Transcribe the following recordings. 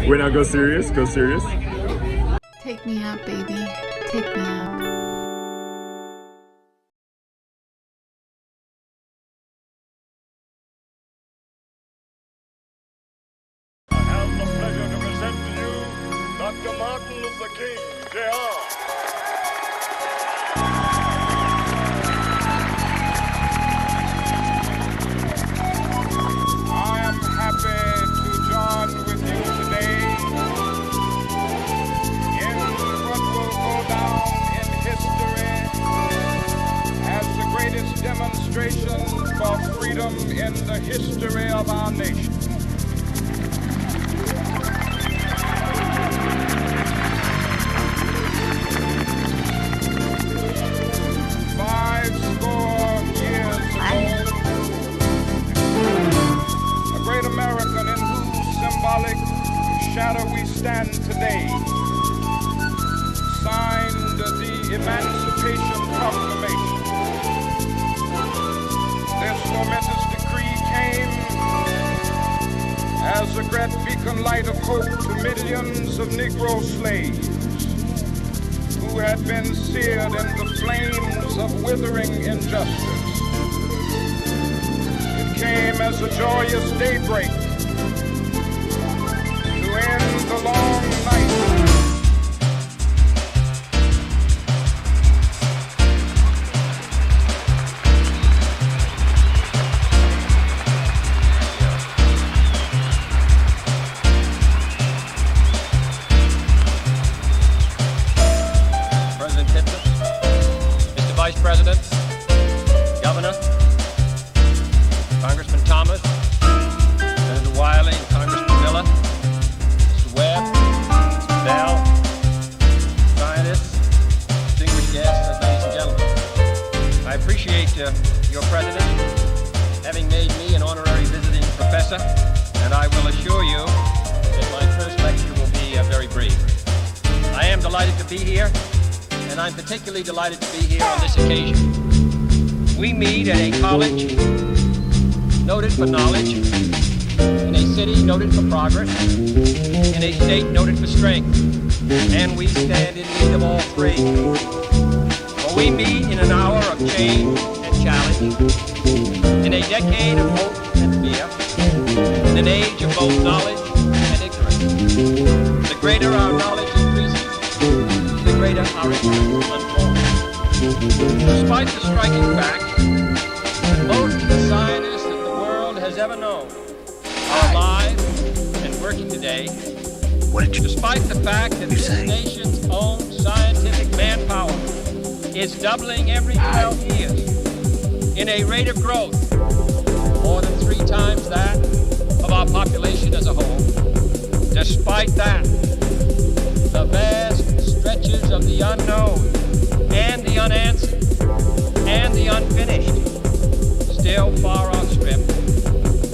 Wait, now go serious. Go serious. Take me out, baby. Take me out. I have the pleasure to present to you Dr. Martin Luther King, Jr. I am happy to join with you today in what will go down in history as the greatest demonstration for freedom in the history of our nation. American in whose symbolic shadow we stand today, signed the Emancipation Proclamation. This momentous decree came as a great beacon light of hope to millions of Negro slaves who had been seared in the flames of withering injustice. Came as a joyous daybreak to end the long night. President Hitler, Mr. Vice President, Governor, Congressman Thomas, Senator Wiley, and Congressman Miller, Mr. Webb, Mr. Bell, scientists, distinguished guests, ladies and gentlemen. I appreciate your president having made me an honorary visiting professor, and I will assure you that my first lecture will be very brief. I am delighted to be here, and I'm particularly delighted to be here on this occasion. We meet at a college noted for knowledge, in a city noted for progress, in a state noted for strength, and we stand in need of all three. For we meet in an hour of change and challenge, in a decade of hope and fear, in an age of both knowledge and ignorance. The greater our knowledge increases, the greater our ignorance unfolds. Despite the striking fact that most of the scientists has ever known are alive and working today, despite the fact that this nation's own scientific manpower is doubling every 12 years in a rate of growth more than 3 times that of our population as a whole. Despite that, the vast stretches of the unknown and the unanswered and the unfinished still far outstrip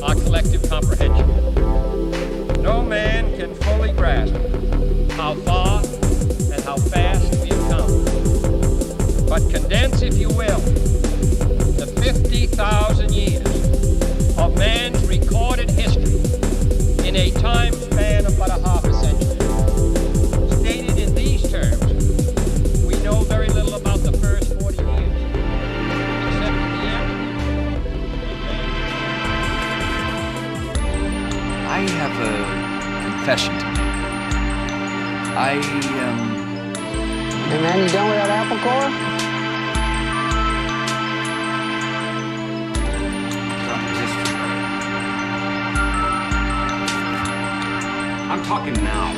our collective comprehension. No man can fully grasp how far and how fast we have come. But condense, if you will, the 50,000 years of man's recorded history in a time span of but a half a century. Stated in these terms, we know very little about the first 40 years, except at the end. I have a confession to make. Hey man, you done with that apple core? I'm talking now.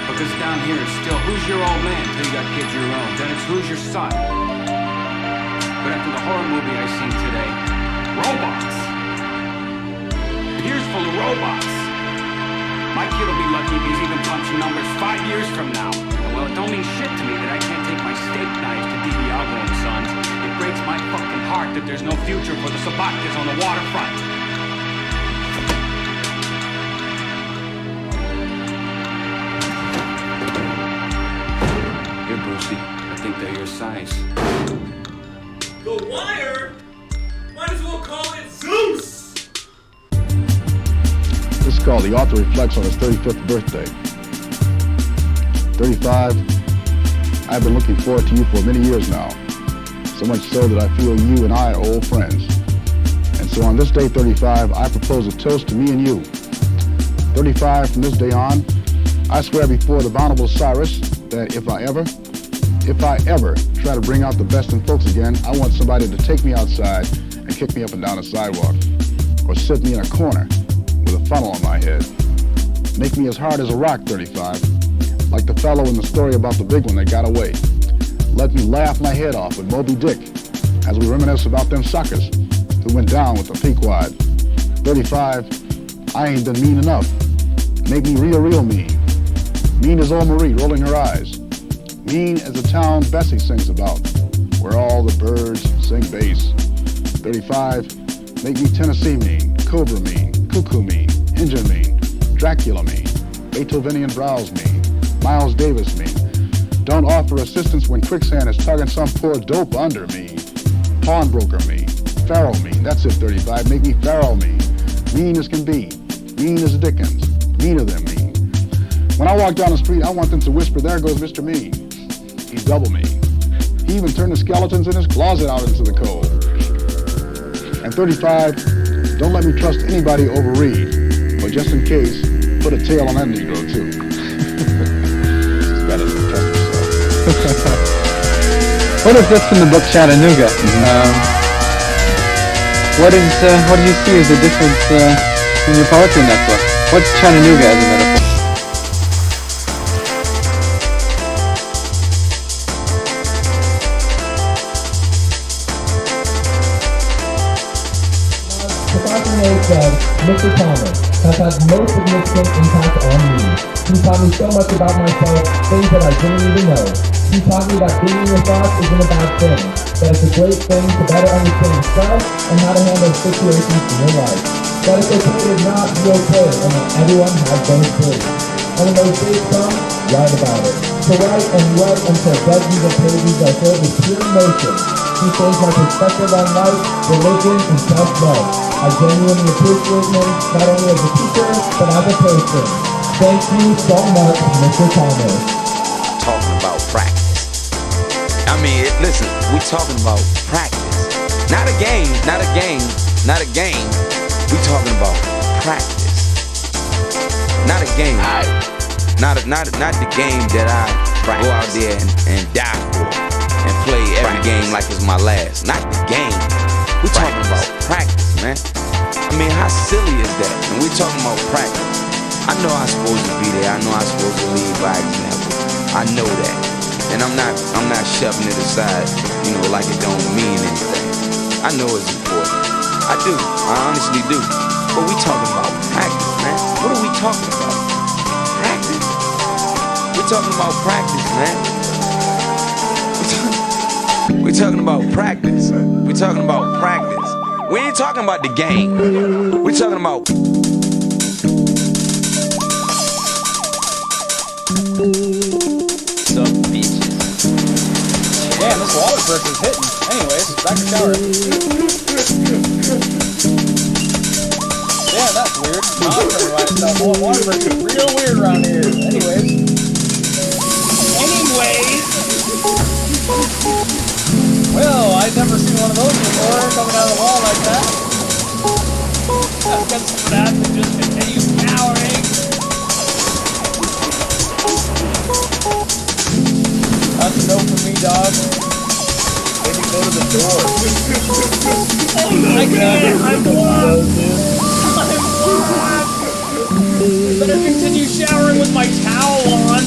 Because down here it's still, who's your old man till you got kids of your own? Then it's who's your son? But after the horror movie I seen today, robots. Here's full of robots. My kid will be lucky if he's even punching numbers 5 years from now. Well, it don't mean shit to me that I can't take my steak knives to Dibiago and Sons. It breaks my fucking heart that there's no future for the Sabatkis on the waterfront. Here, Brucey, I think they're your size. The Wire? Might as well call it Zeus! Let's go. all, the author reflects on his 35th birthday. 35, I've been looking forward to you for many years now, so much so that I feel you and I are old friends. And so on this day 35, I propose a toast to me and you. 35, from this day on, I swear before the Honorable Cyrus that if I ever try to bring out the best in folks again, I want somebody to take me outside and kick me up and down the sidewalk, or sit me in a corner with a funnel on my head. Make me as hard as a rock, 35, like the fellow in the story about the big one that got away. Let me laugh my head off with Moby Dick as we reminisce about them suckers who went down with the Pequod. 35, I ain't been mean enough. Make me real mean. Mean as old Marie rolling her eyes. Mean as the town Bessie sings about, where all the birds sing bass. 35, make me Tennessee mean, Cobra mean, Cuckoo mean, Injun mean, Dracula mean, Beethovenian Browse mean, Miles Davis mean. Don't offer assistance when quicksand is tugging some poor dope under me. Pawnbroker mean, Pharaoh mean, that's it 35, make me Pharaoh mean. Mean as can be, mean as Dickens, meaner than mean. When I walk down the street, I want them to whisper, there goes Mr. Mean. He's double mean. He even turned the skeletons in his closet out into the cold. And 35, don't let me trust anybody over Reed, but just in case, put a tail on that Negro too. He's got to trust himself. What is this from the book Chattanooga? What do you see as the difference in your poetry in that book? What's Chattanooga as a metaphor? Said, Mr. Thomas has had no significant impact on me. He taught me so much about myself, things that I didn't even know. He taught me that being your thoughts isn't a bad thing, that it's a great thing to better understand yourself and how to handle situations in your life. That it's okay to not be okay and that everyone has those days. And when those days come, write about it. To write and write until dozens of pages are filled with pure emotion. He changed my perspective on life, religion, and self-love. I genuinely appreciate him, not only as a teacher, but as a person. Thank you so much, Mr. Thomas. Talking about practice. I mean, listen, we talking about practice. Not a game. We talking about practice. Not a game. Not the game that I go out there and die for and play every game like it's my last. Not the game. We talking about practice, man. I mean, how silly is that? And we talking about practice. I know I'm supposed to be there. I know I'm supposed to lead by example. I know that. And I'm not shoving it aside, like it don't mean anything. I know it's important. I do. I honestly do. But we talking about practice, man. What are we talking about? Practice. We're talking about practice, man. We're talking about practice. We're talking about practice. We ain't talking about the game. We're talking about... So bitches. Damn, this water pressure's hitting. Anyways, back to shower. Yeah, that's weird. Water pressure's real weird around here. Anyways. Well, I've never seen one of those before, coming out of the wall like that. I've got some of that to just continue powering. That's a no for me, dog. Maybe go to the door. Oh my god, I'm blocked! I better continue showering with my towel on.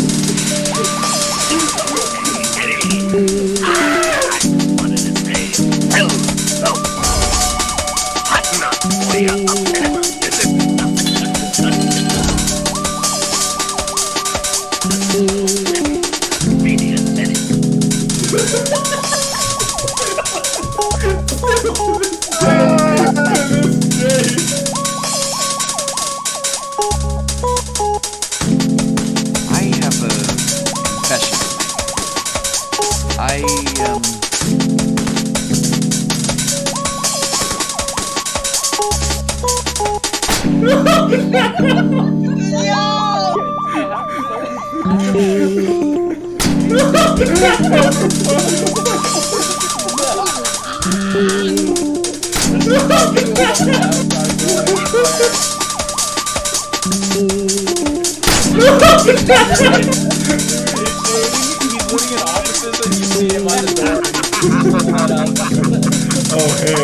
Oh, hey.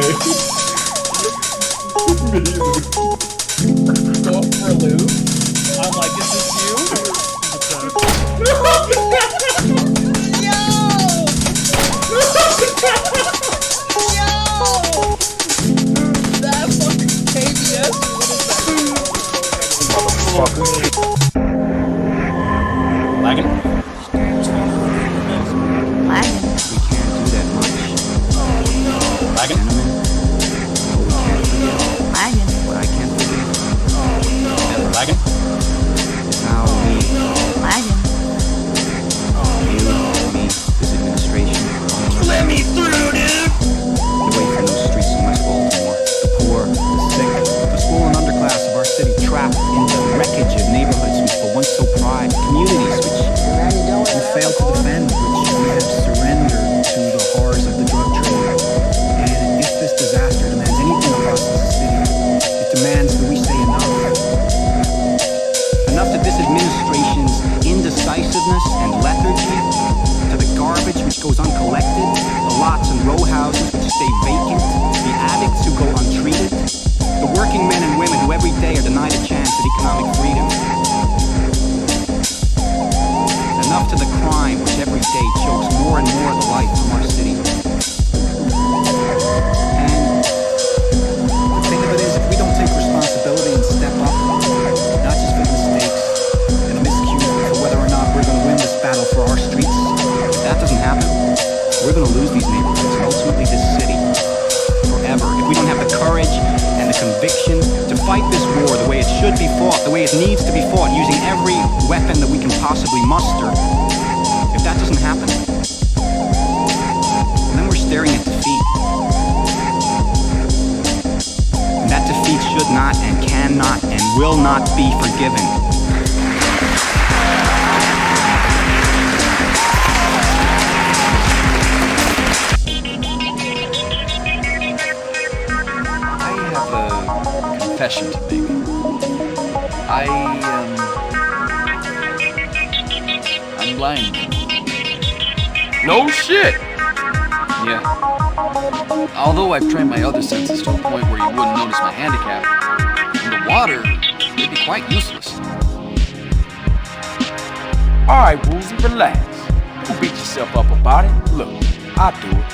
Go up for a loop. I'm like, is this you? That fucking KBS, what is that? Lagging? Lagging. We can't do that much. Lagging? Lagging. What I can't forget. Lagging? Is how we, Lagging. you, me, this administration. Let me through, dude! Get away from those streets in West Baltimore. The poor, the sick, the swollen underclass of our city trapped in the wreckage of neighborhoods which were once so pride, communities which we failed to defend, which we have surrendered to the horrors of the drug trade. And if this disaster demands anything of us as a city, it demands that we say enough. Enough to this administration's indecisiveness and lethargy, to the garbage which goes uncollected, the lots and row houses which stay vacant, the addicts who go untreated, the working men and women who every day are denied a chance at economic freedom. Enough to the crime which every day chokes more and more the life from our city. And the thing of it is, if we don't take responsibility and step up, not just for mistakes and a miscue for whether or not we're going to win this battle for our streets, if that doesn't happen, we're going to lose these neighborhoods and ultimately this city forever. If we don't have the courage and the conviction to fight this war the way it should be fought, the way it needs to be fought, using every weapon that we can possibly muster, if that doesn't happen, then we're staring at defeat. And that defeat should not and cannot and will not be forgiven. Confession to make. I'm blind. No shit! Yeah. Although I've trained my other senses to a point where you wouldn't notice my handicap, in the water, they'd be quite useless. Alright, Woozy, relax. Don't beat yourself up about it. Look, I'll do it.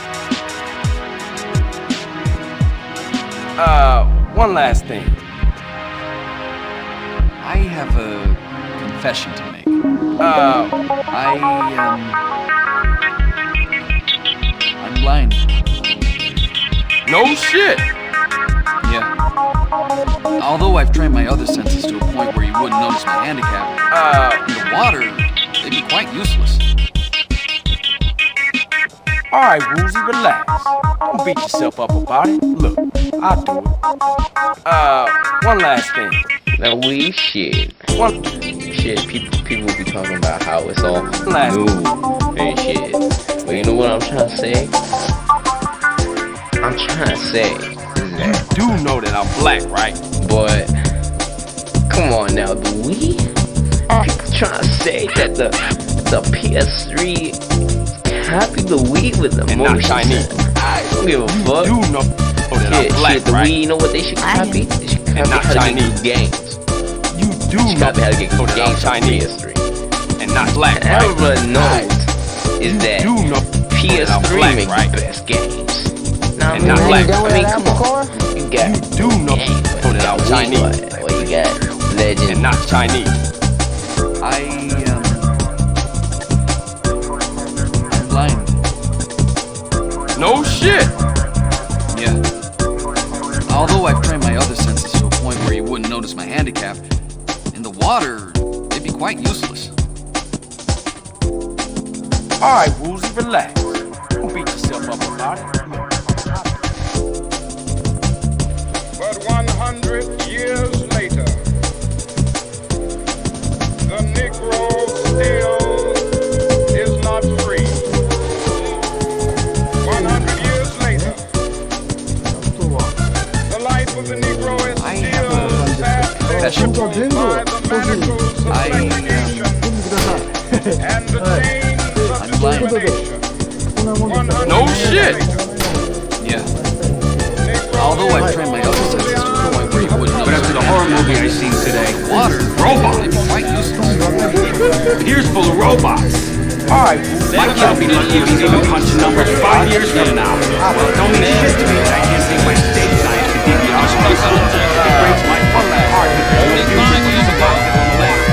One last thing. I have a confession to make. I'm blind. No shit! Yeah. Although I've trained my other senses to a point where you wouldn't notice my handicap, in the water, they'd be quite useless. Alright, Woozy, relax. Don't beat yourself up about it. Look, I'll do it. One last thing. Now we shit. People be talking about how it's all last new and shit. But you know what I'm trying to say? I'm trying to say you do know that I'm black, right? But come on now, the Wii? People trying to say that the PS3 copy the Wii with the and not Chinese. I don't give a fuck. You do know that I'm black, the right? Wii, you know what they should copy? They should copy and not how Chinese. to get games. You do know how to get that I'm games Chinese. PS3. And not black, and right? everyone knows is that you do know PS3 black, makes right? the best games. Now, and not black. I mean, come on. You got do know that I'm Chinese. Well, you got Legend and not Chinese. I'm blind. No shit! Yeah. Although I've trained my other senses to a point where you wouldn't notice my handicap, in the water, they'd be quite useless. Alright, Woozy, relax. Don't beat yourself up about it. But 100 years later, of the Negro is I still have a fast confession. by the manacles of segregation and the chains of discrimination. No shit! Yeah. Although I've trained my other senses to the point where you wouldn't know. But after the horror movie I seen today, Water. robots. They'd be quite useless. Here's full of robots. Alright, My kid'll be lucky if he's even punching numbers 5 years from now. Well, it don't mean shit to me that I can't take my steak knife to DDR. It breaks my fucking heart that there's no future for this pocket on the ladder.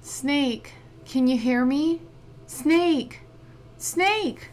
Snake, can you hear me? Snake! Snake!